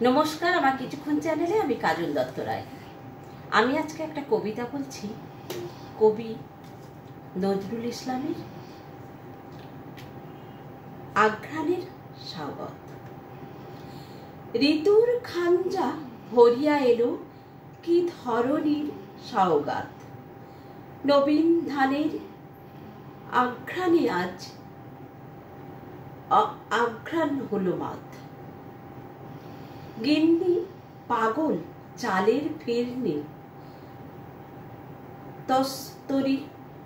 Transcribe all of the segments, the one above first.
নমস্কার, আমার কিছুক্ষণ চ্যানেলে আমি কাজল দত্ত রায়। আমি আজকে একটা কবিতা বলছি, কবি নজরুল ইসলামের আঘ্রাণের স্বাগত। ঋতুর খাঞ্জা ভরিয়া এলো কি ধরনীর সওগাত, নবীন ধানের আঘ্রাণে আজ আঘ্রাণ হলো মাত। গিন্নি পাগল চালের ফিরনি, তস্তরি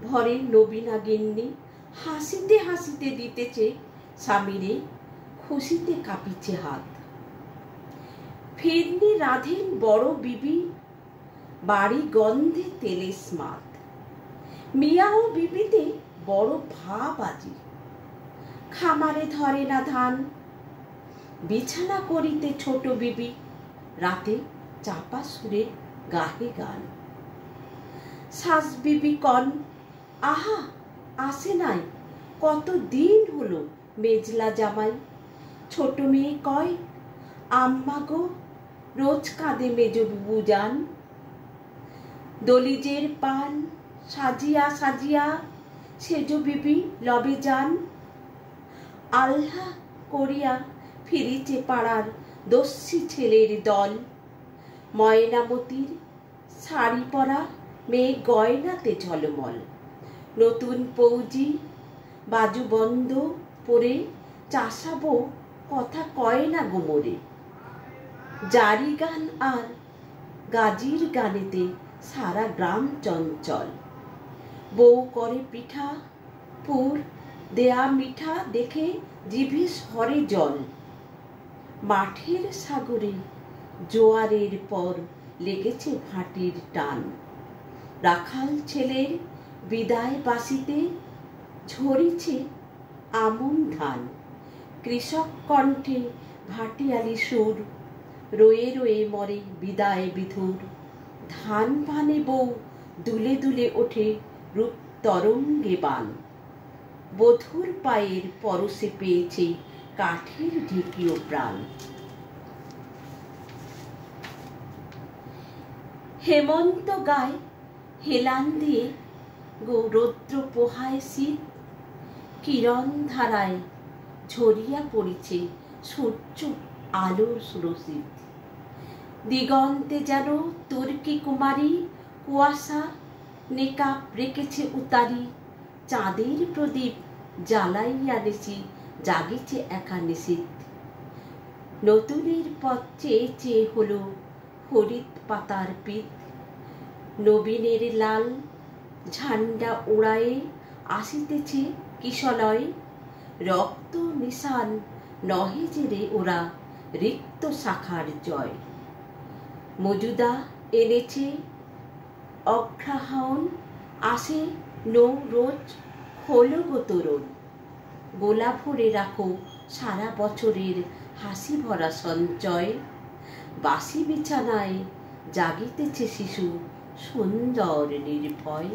ভরে নবীনা গিন্নি, হাসিতে হাসিতে দিতেছে স্বামীরে, খুশিতে কাঁপিছে হাত। ফিরনি রাধেন বড় বিবি, বাড়ি গন্ধে তেলে স্মাত। মিয়া ও বিবিতে বড় ভাব আজি, খামারে ধরে না ধান। বিছানা করিতে ছোট বিবি, রাতে চাপা সুরে গাহে গান। শাস বিবি কন, আহা আসে নাই, কত দিন হলো মেজলা জামাই। ছোট মেয়ে কয়, আম্মা গো রোজ কাঁদে মেজ বুবু যান। দলিজের পান সাজিয়া সাজিয়া সেজ বিবি লবে যান। আল্লাহ করিয়া ফিরিছে পাড়ার দস্যি ছেলের দল। ময়নামতির শাড়ি পরা মেয়ে গয়নাতে ঝলমল। নতুন পৌজি বাজু বন্ধ পরে চাষাবো কথা কয় না গোমরে। জারি গান আর গাজির গানেতে সারা গ্রাম চঞ্চল। বউ করে পিঠা পুর দেয়া মিঠা দেখে জিভে সরে জল। মাঠের সাগরে জোয়ারের পর লেগেছে ভাটির টান। রাখাল ছেলের বিদায় বাসিতে ঝরিছে আমন ধান। কৃষক কণ্ঠে ভাটিয়ালি সুর, রয়ে রয়ে মরে বিদায় বিধুর। ধান ভানে বউ দুলে দুলে ওঠে রূপ তরঙ্গে বান। বধূর পায়ের পরশে পেয়েছে কাঠের ঢেকিও প্রাণ। হেমন্ত গায়ে হেলান দিয়ে রৌদ্র পোহায় শীত। কিরণ ধারায় ঝরিয়া পড়িছে সূর্য আলোর রশিদ। দিগন্তে যেন তুর্কি কুমারী, কুয়াশা নেকাব রেখেছে উতারি। চাঁদের প্রদীপ জ্বালাইয়া নিশি জাগিছে একা নিশীথ। নতুনের পথ চেয়ে চেয়ে হলো হরিৎ পাতার পিত। নবীনের লাল ঝান্ডা উড়ায়ে আসিতেছে কিশলয়। রক্ত নিশান নহে জেরে ওরা রিক্ত শাখার জয়। মজুদা এনেছে অগ্রহায়ণ, আসে নৌ রোজ খোলো গো তোরণ। গোলা ভরে রাখো সারা বছরের হাসি ভরা সঞ্চয়। বাসি বিছানায় জাগিতেছে শিশু সুন্দর নির্ভয়।